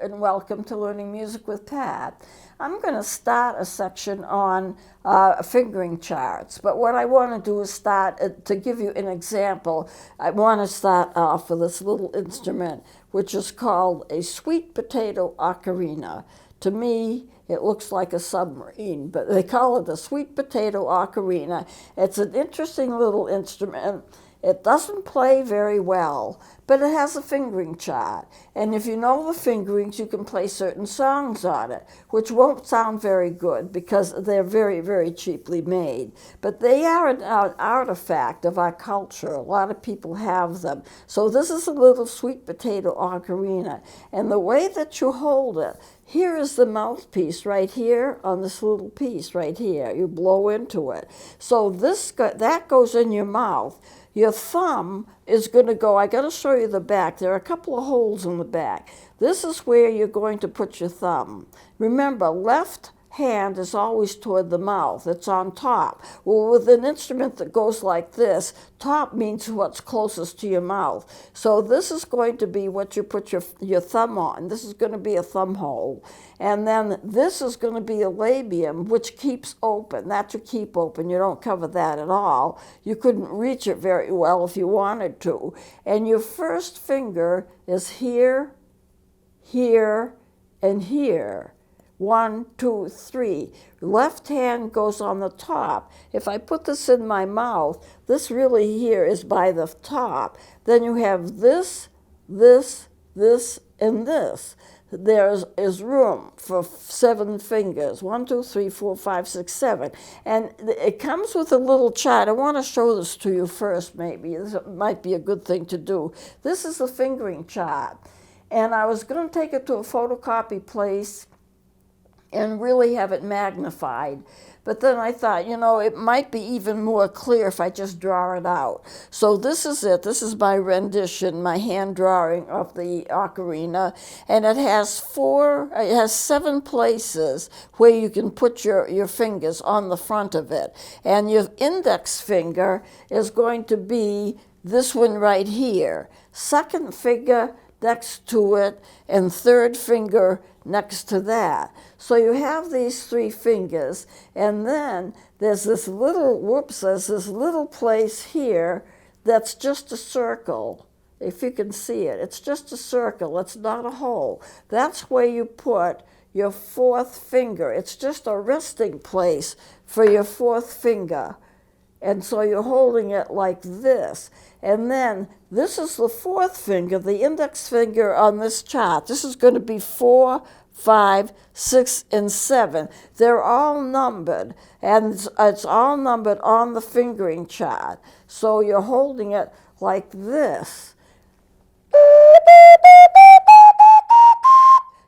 and welcome to Learning Music with Pat. I'm going to start a section on fingering charts, but what I want to do is start to give you an example. I want to start off with this little instrument, which is called a sweet potato ocarina. To me, it looks like a submarine, but they call it a sweet potato ocarina. It's an interesting little instrument. It doesn't play very well, but it has a fingering chart. And if you know the fingerings, you can play certain songs on it, which won't sound very good because they're very, very cheaply made. But they are an artifact of our culture. A lot of people have them. So this is a little sweet potato ocarina. And the way that you hold it, here is the mouthpiece right here on this little piece right here. You blow into it. So that goes in your mouth. Your thumb is going to go, I got to show you the back. There are a couple of holes in the back. This is where you're going to put your thumb. Remember, left hand is always toward the mouth. It's on top. Well, with an instrument that goes like this, top means what's closest to your mouth. So this is going to be what you put your thumb on. This is going to be a thumb hole. And then this is going to be a labium, which keeps open. That's a keep open. You don't cover that at all. You couldn't reach it very well if you wanted to. And your first finger is here, here, and here. 1, 2, 3. Left hand goes on the top. If I put this in my mouth, this really here is by the top. Then you have this, this, this, and this. There is room for 7 fingers. 1, 2, 3, 4, 5, 6, 7. And it comes with a little chart. I want to show this to you first, maybe. This might be a good thing to do. This is the fingering chart. And I was going to take it to a photocopy place and really have it magnified. But then I thought, it might be even more clear if I just draw it out. So this is it. This is my rendition, my hand drawing of the ocarina. And it has 7 places where you can put your fingers on the front of it. And your index finger is going to be this one right here. Second finger next to it, and third finger next to that. So you have these 3 fingers, and then there's this little place here that's just a circle. If you can see it, it's just a circle. It's not a hole. That's where you put your 4th finger. It's just a resting place for your 4th finger. And so you're holding it like this. And then this is the 4th finger, the index finger on this chart. This is going to be 4, 5, 6, and 7. They're all numbered, and it's all numbered on the fingering chart. So you're holding it like this.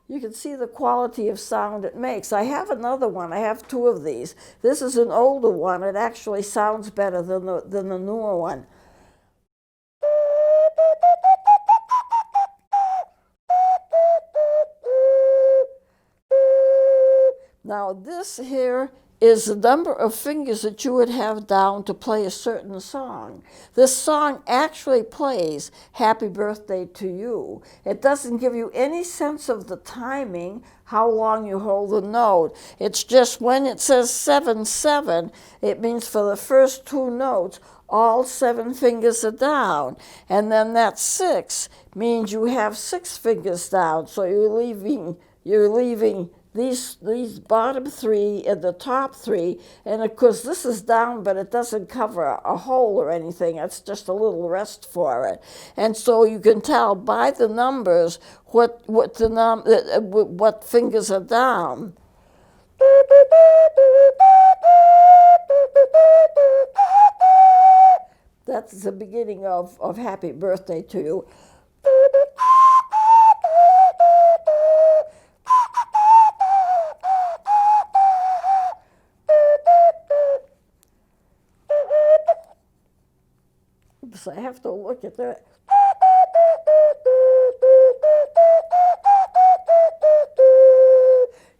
You can see the quality of sound it makes. I have another one. I have 2 of these. This is an older one. It actually sounds better than the newer one. Now this here is the number of fingers that you would have down to play a certain song. This song actually plays Happy Birthday to You. It doesn't give you any sense of the timing, how long you hold the note. It's just when it says 7, 7, it means for the first 2 notes, all 7 fingers are down. And then that 6 means you have 6 fingers down. So you're leaving these bottom 3 and the top 3, and of course this is down, but it doesn't cover a hole or anything. It's just a little rest for it. And so you can tell by the numbers what fingers are down. That's the beginning of Happy Birthday to You. So I have to look at that.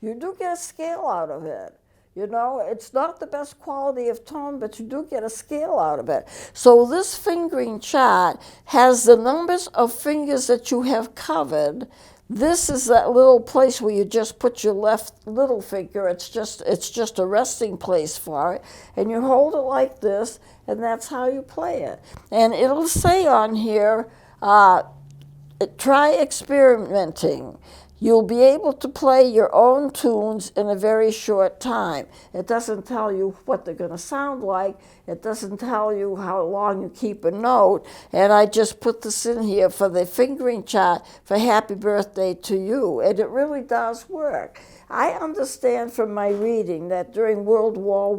You do get a scale out of it. It's not the best quality of tone, but you do get a scale out of it. So this fingering chart has the numbers of fingers that you have covered, This is that little place where you just put your left little finger. It's just a resting place for it, and you hold it like this, and that's how you play it. And it'll say on here, try experimenting. You'll be able to play your own tunes in a very short time. It doesn't tell you what they're going to sound like. It doesn't tell you how long you keep a note. And I just put this in here for the fingering chart for Happy Birthday to You. And it really does work. I understand from my reading that during World War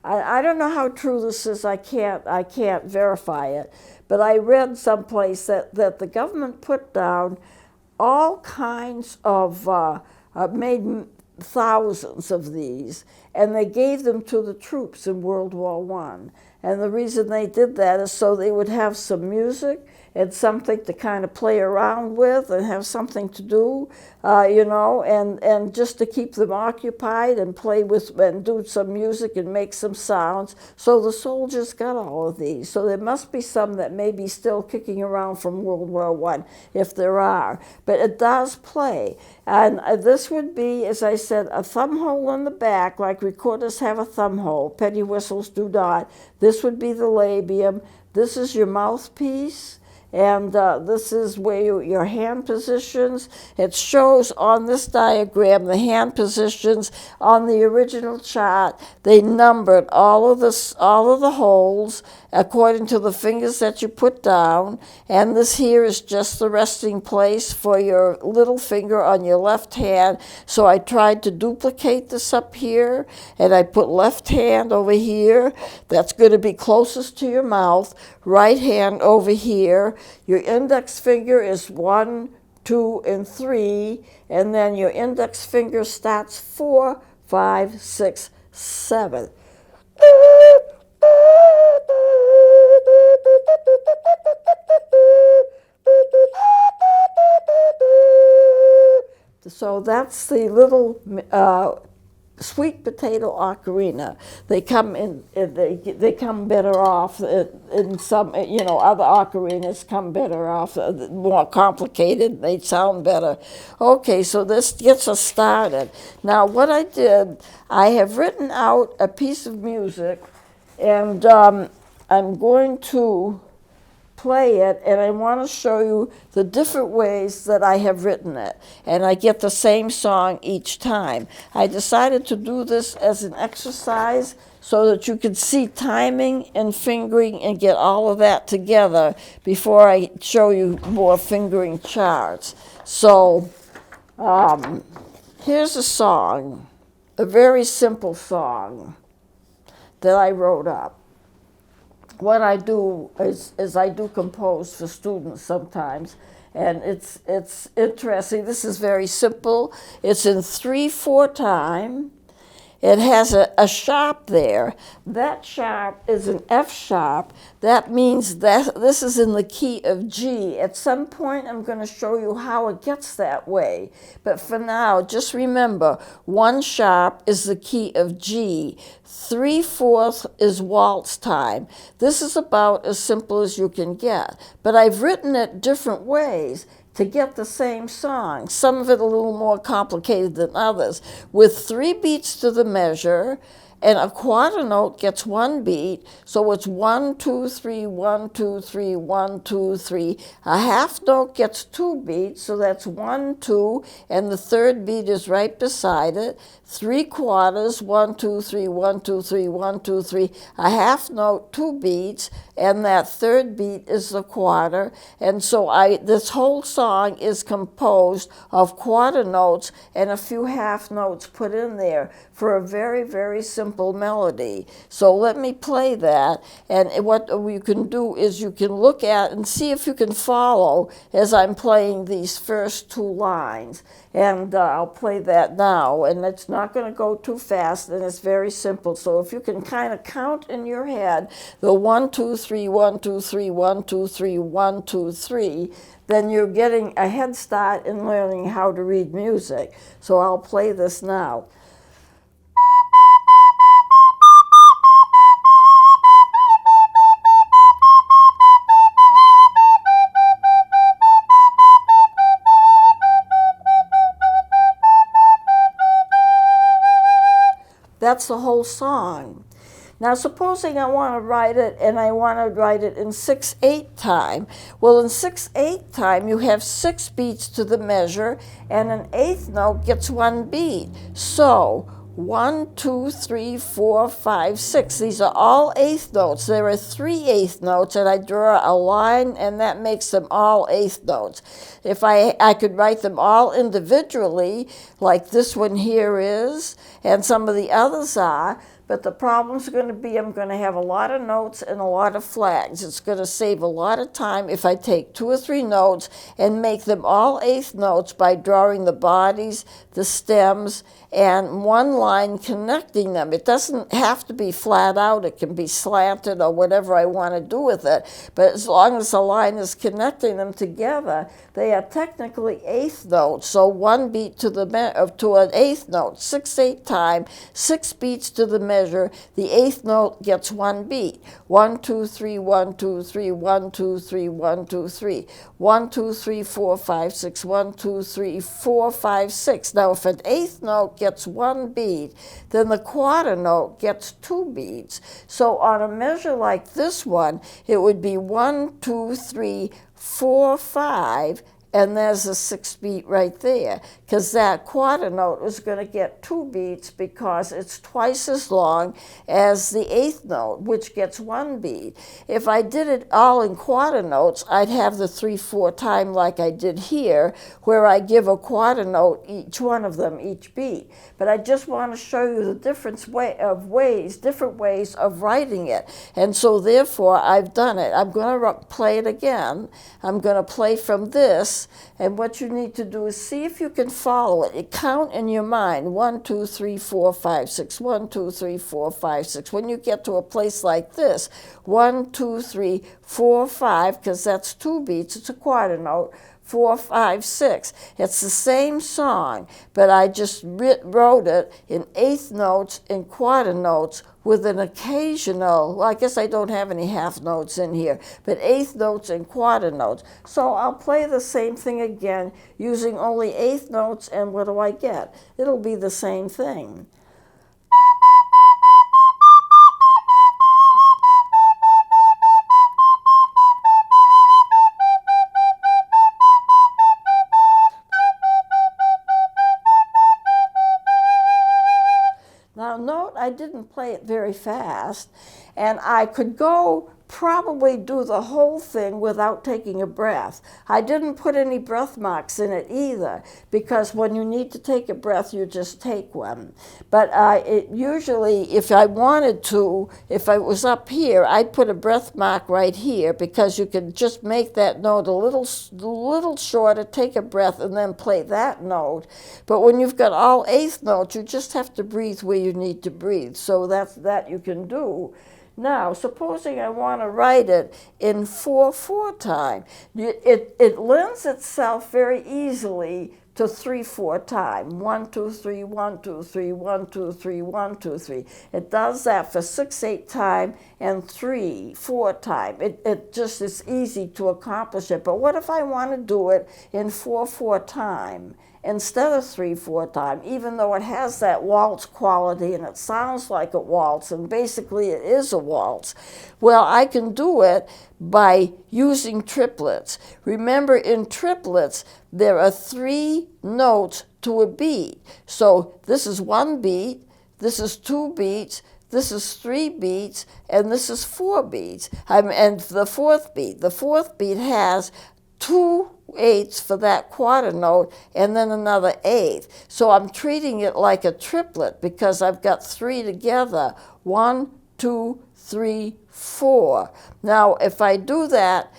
I don't know how true this is. I can't verify it. But I read someplace that the government put down all kinds of, made thousands of these, and they gave them to the troops in World War I. And the reason they did that is so they would have some music and something to kind of play around with and have something to do, and just to keep them occupied and play with and do some music and make some sounds. So the soldiers got all of these. So there must be some that may be still kicking around from World War I, if there are. But it does play. And this would be, as I said, a thumb hole in the back, like recorders have a thumb hole. Penny whistles do not. This would be the labium. This is your mouthpiece. And this is where your hand positions. It shows on this diagram the hand positions on the original chart. They numbered all of the holes according to the fingers that you put down. And this here is just the resting place for your little finger on your left hand. So I tried to duplicate this up here, and I put left hand over here. That's going to be closest to your mouth. Right hand over here. Your index finger is 1, 2, and 3, and then your index finger starts 4, 5, 6, 7. So that's the little sweet potato ocarina. They come in. They come better off in some. Other ocarinas come better off. More complicated. They sound better. Okay, so this gets us started. Now, what I did, I have written out a piece of music, and I'm going to play it, and I want to show you the different ways that I have written it, and I get the same song each time. I decided to do this as an exercise so that you could see timing and fingering and get all of that together before I show you more fingering charts. So here's a song, a very simple song that I wrote up. What I do is I do compose for students sometimes, and it's interesting. This is very simple. It's in 3/4 time. It has a sharp there. That sharp is an F sharp. That means that this is in the key of G. At some point, I'm going to show you how it gets that way. But for now, just remember, 1 sharp is the key of G. 3/4 is waltz time. This is about as simple as you can get. But I've written it different ways to get the same song. Some of it a little more complicated than others. With 3 beats to the measure, and a quarter note gets 1 beat, so it's 1, 2, 3, 1, 2, 3, 1, 2, 3. A half note gets 2 beats, so that's 1, 2, and the third beat is right beside it. 3/4, 1, 2, 3, 1, 2, 3, 1, 2, 3. A half note, 2 beats, and that third beat is the quarter. And so this whole song is composed of quarter notes and a few half notes put in there for a very, very simple melody. So let me play that, and what you can do is you can look at and see if you can follow as I'm playing these first 2 lines. And I'll play that now, and it's not going to go too fast, and it's very simple. So if you can kind of count in your head the 1, 2, 3, 1, 2, 3, 1, 2, 3, 1, 2, 3, then you're getting a head start in learning how to read music. So I'll play this now. That's the whole song. Now, supposing I want to write it and I want to write it in 6/8 time. Well, in 6/8 time, you have 6 beats to the measure, and an eighth note gets 1 beat. So, 1, 2, 3, 4, 5, 6. These are all eighth notes. There are 3 eighth notes, and I draw a line, and that makes them all eighth notes. If I could write them all individually, like this one here is, and some of the others are, but the problem's going to be I'm going to have a lot of notes and a lot of flags. It's going to save a lot of time if I take 2 or 3 notes and make them all eighth notes by drawing the bodies, the stems, and one line connecting them. It doesn't have to be flat out. It can be slanted or whatever I want to do with it. But as long as the line is connecting them together, they are technically eighth notes. So 1 beat to an eighth note, 6/8 time, 6 beats to the measure. The eighth note gets 1 beat. 1, 2, 3, 1, 2, 3, 1, 2, 3, 1, 2, 3. 1, 2, 3, 4, 5, 6. 1, 2, 3, 4, 5, 6. Now, if an eighth note gets 1 beat, then the quarter note gets 2 beats. So on a measure like this one, it would be 1, 2, 3, 4, 5, and there's a 6 beat right there, because that quarter note is going to get 2 beats because it's twice as long as the eighth note, which gets 1 beat. If I did it all in quarter notes, I'd have the 3/4 time like I did here, where I give a quarter note each one of them each beat. But I just want to show you the different ways of writing it. And so therefore I've done it. I'm going to play it again. I'm going to play from this. And what you need to do is see if you can follow it. You count in your mind 1, 2, 3, 4, 5, 6. 1, 2, 3, 4, 5, 6. When you get to a place like this, 1, 2, 3, 4, 5, because that's 2 beats, it's a quarter note. 4, 5, 6. It's the same song, but I just wrote it in eighth notes and quarter notes with an occasional, well, I guess I don't have any half notes in here, but eighth notes and quarter notes. So I'll play the same thing again using only eighth notes, and what do I get? It'll be the same thing. Now note I didn't play it very fast, and I could probably do the whole thing without taking a breath. I didn't put any breath marks in it either, because when you need to take a breath, you just take one. But usually, if I wanted to, if I was up here, I'd put a breath mark right here, because you can just make that note a little shorter, take a breath, and then play that note. But when you've got all eighth notes, you just have to breathe where you need to breathe. So that you can do. Now, supposing I want to write it in 4/4 time, it lends itself very easily to 3/4 time. 1, 2, 3, 1, 2, 3, 1, 2, 3, 1, 2, 3. It does that for 6/8 time and 3/4 time. It just is easy to accomplish it. But what if I want to do it in 4/4 time? Instead of 3/4 time, even though it has that waltz quality and it sounds like a waltz, and basically it is a waltz. Well, I can do it by using triplets. Remember, in triplets, there are 3 notes to a beat. So this is 1 beat, this is 2 beats, this is 3 beats, and this is 4 beats. And the fourth beat has 2 eighths for that quarter note, and then another eighth. So I'm treating it like a triplet because I've got 3 together. 1, 2, 3, 4. Now, if I do that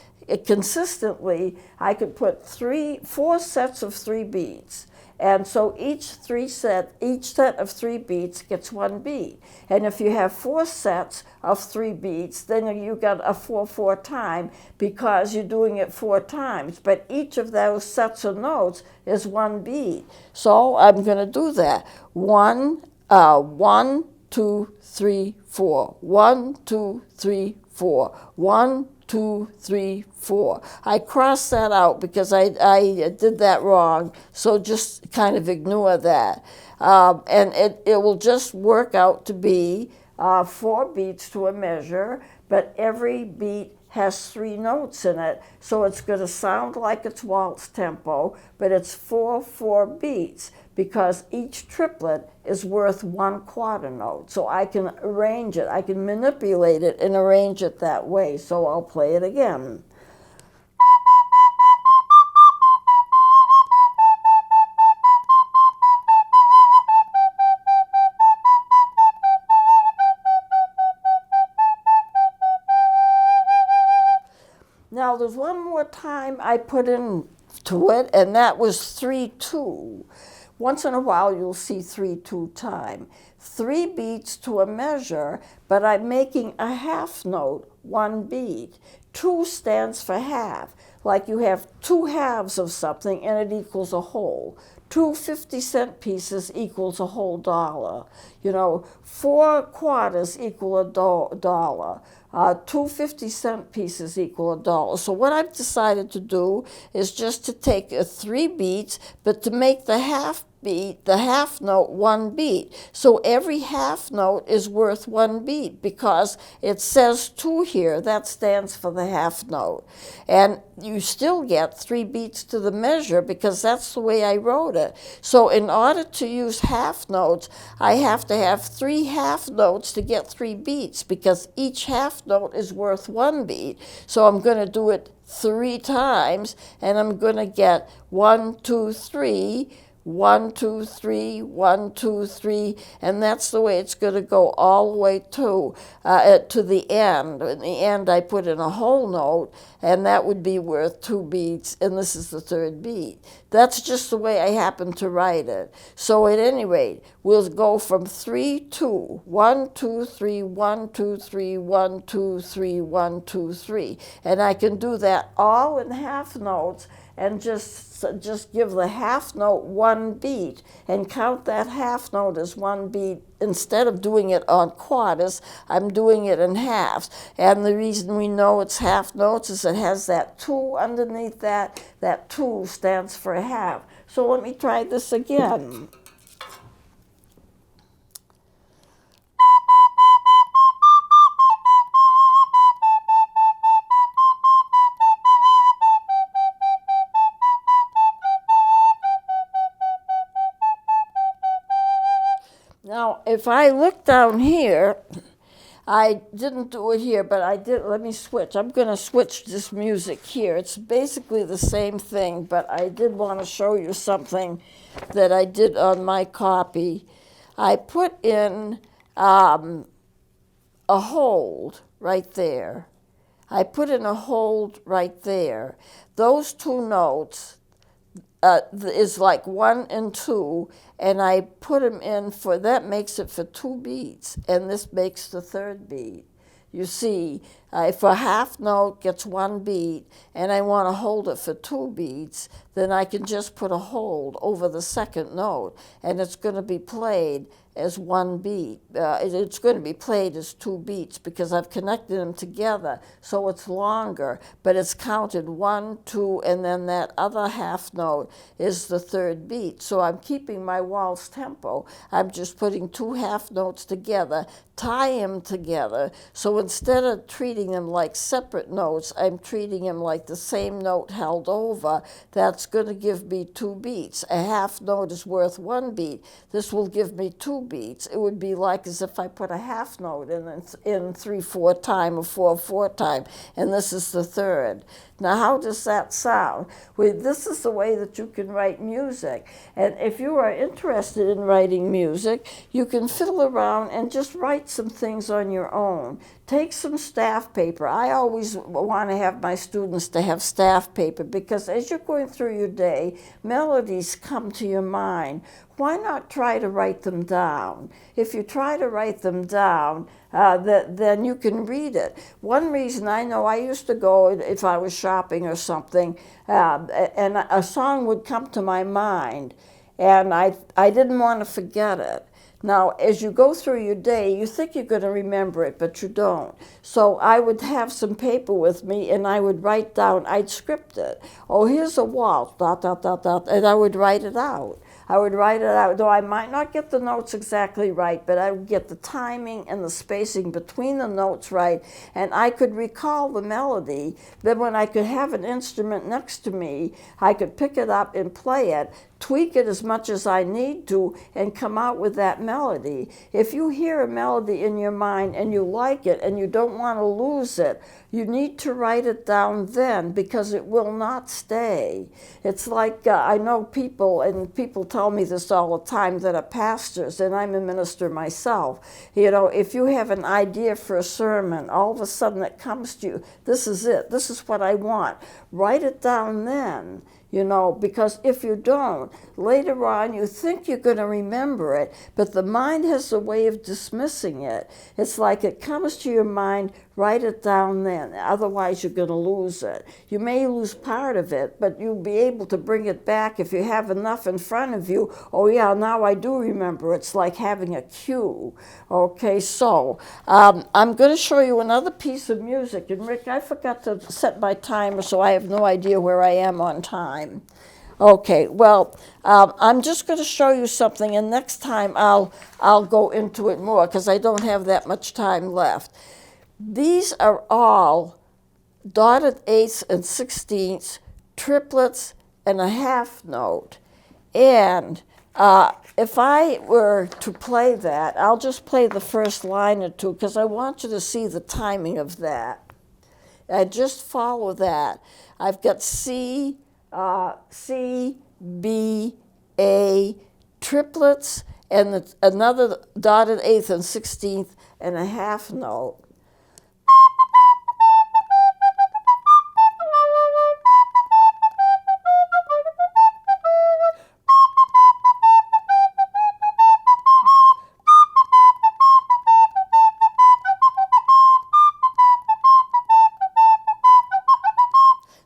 consistently, I could put 4 sets of 3 beats. And so each set of 3 beats gets 1 beat. And if you have 4 sets of 3 beats, then you got a 4/4 time because you're doing it 4 times. But each of those sets of notes is 1 beat. So I'm going to do that. 1, 2, 3, 4. 1, 2, 3, 4. 1, 2, 3, 4. I crossed that out because I did that wrong, so just kind of ignore that. And it will just work out to be 4 beats to a measure, but every beat has 3 notes in it, so it's going to sound like it's waltz tempo, but it's 4 beats because each triplet is worth 1 quarter note. So I can arrange it, I can manipulate it and arrange it that way. So I'll play it again. Now there's one more time I put in to it, and that was 3-2. Once in a while you'll see 3-2 time. 3 beats to a measure, but I'm making a half note 1 beat. 2 stands for half, like you have 2 halves of something and it equals a whole. 2 50-cent pieces equals a whole dollar. 4 quarters equal a dollar. 2 50-cent pieces equal a dollar. So what I've decided to do is just to take 3 beats, but to make the half beat, the half note 1 beat. So every half note is worth 1 beat because it says 2 here. That stands for the half note. And you still get 3 beats to the measure because that's the way I wrote it. So in order to use half notes, I have to have 3 half notes to get 3 beats because each half note is worth 1 beat. So I'm going to do it 3 times, and I'm going to get 1, 2, 3, 1, 2, 3, 1, 2, 3, and that's the way it's going to go all the way to the end. In the end, I put in a whole note, and that would be worth 2 beats, and this is the 3rd beat. That's just the way I happen to write it. So at any rate, we'll go from 3, 2, 1, 2, 3, 1, 2, 3, 1, 2, 3, 1, 2, 3, and I can do that all in half notes and just give the half note 1 beat and count that half note as 1 beat. Instead of doing it on quarters, I'm doing it in halves. And the reason we know it's half notes is it has that 2 underneath that. That 2 stands for half. So let me try this again. Now, if I look down here, I didn't do it here, but I did. Let me switch. I'm going to switch this music here. It's basically the same thing, but I did want to show you something that I did on my copy. I put in a hold right there. I put in a hold right there. Those 2 notes is like 1 and 2, and I put them in for, that makes it for 2 beats, and this makes the 3rd beat. You see, if a half note gets 1 beat and I want to hold it for 2 beats, then I can just put a hold over the 2nd note, and it's going to be played as 1 beat. It's going to be played as 2 beats because I've connected them together, so it's longer, but it's counted 1, 2, and then that other half note is the 3rd beat. So I'm keeping my waltz tempo. I'm just putting 2 half notes together, tie them together. So instead of treating them like separate notes, I'm treating them like the same note held over. That's going to give me 2 beats. A half note is worth 1 beat. This will give me 2 beats. It would be like as if I put a half note in 3/4 time or 4/4 time, and this is the 3rd. Now, how does that sound? Well, this is the way that you can write music. And if you are interested in writing music, you can fiddle around and just write some things on your own. Take some staff paper. I always want to have my students to have staff paper because as you're going through your day, melodies come to your mind. Why not try to write them down? If you try to write them down, then you can read it. One reason I know, I used to go, if I was shopping or something, and a song would come to my mind, and I didn't want to forget it. Now, as you go through your day, you think you're going to remember it, but you don't. So I would have some paper with me, and I would write down, I'd script it. Oh, here's a waltz, dot, dot, dot, dot, and I would write it out. I would write it out, though I might not get the notes exactly right, but I would get the timing and the spacing between the notes right, and I could recall the melody. Then when I could have an instrument next to me, I could pick it up and play it, tweak it as much as I need to, and come out with that melody. If you hear a melody in your mind and you like it and you don't want to lose it, you need to write it down then, because it will not stay. It's like, I know people, and people tell me this all the time that are pastors, and I'm a minister myself. You know, if you have an idea for a sermon, all of a sudden it comes to you, this is it, this is what I want. Write it down then. You know, because if you don't, later on you think you're going to remember it, but the mind has a way of dismissing it. It's like it comes to your mind, write it down then, otherwise you're going to lose it. You may lose part of it, but you'll be able to bring it back if you have enough in front of you. Oh yeah, now I do remember. It's like having a cue. Okay, so I'm going to show you another piece of music. And Rick, I forgot to set my timer, so I have no idea where I am on time. Okay, well, I'm just going to show you something, and next time I'll go into it more, because I don't have that much time left. These are all dotted eighths and sixteenths, triplets, and a half note. And if I were to play that, I'll just play the first line or two, because I want you to see the timing of that. And just follow that. I've got C, B, A, triplets, and another dotted eighth and 16th and a half note.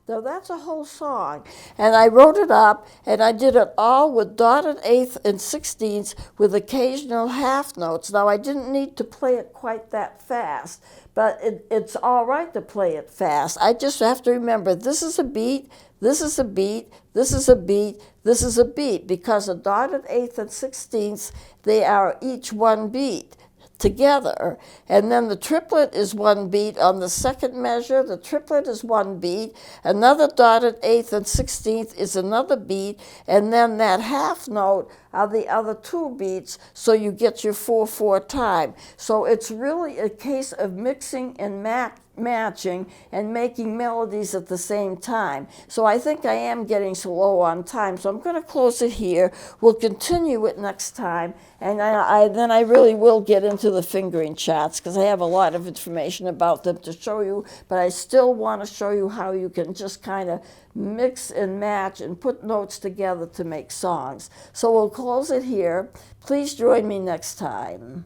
So that's a whole song. And I wrote it up, and I did it all with dotted eighth and sixteenths with occasional half notes. Now, I didn't need to play it quite that fast, but it's all right to play it fast. I just have to remember, this is a beat, this is a beat, this is a beat, this is a beat, because a dotted eighth and sixteenths, they are each one beat together. And then the triplet is one beat on the second measure. The triplet is one beat. Another dotted eighth and 16th is another beat. And then that half note are the other two beats, so you get your 4/4 time. So it's really a case of mixing and matching and making melodies at the same time. So I think I am getting so low on time, so I'm going to close it here. We'll continue it next time, and then I really will get into the fingering charts, because I have a lot of information about them to show you, but I still want to show you how you can just kind of mix and match and put notes together to make songs. So we'll close it here. Please join me next time.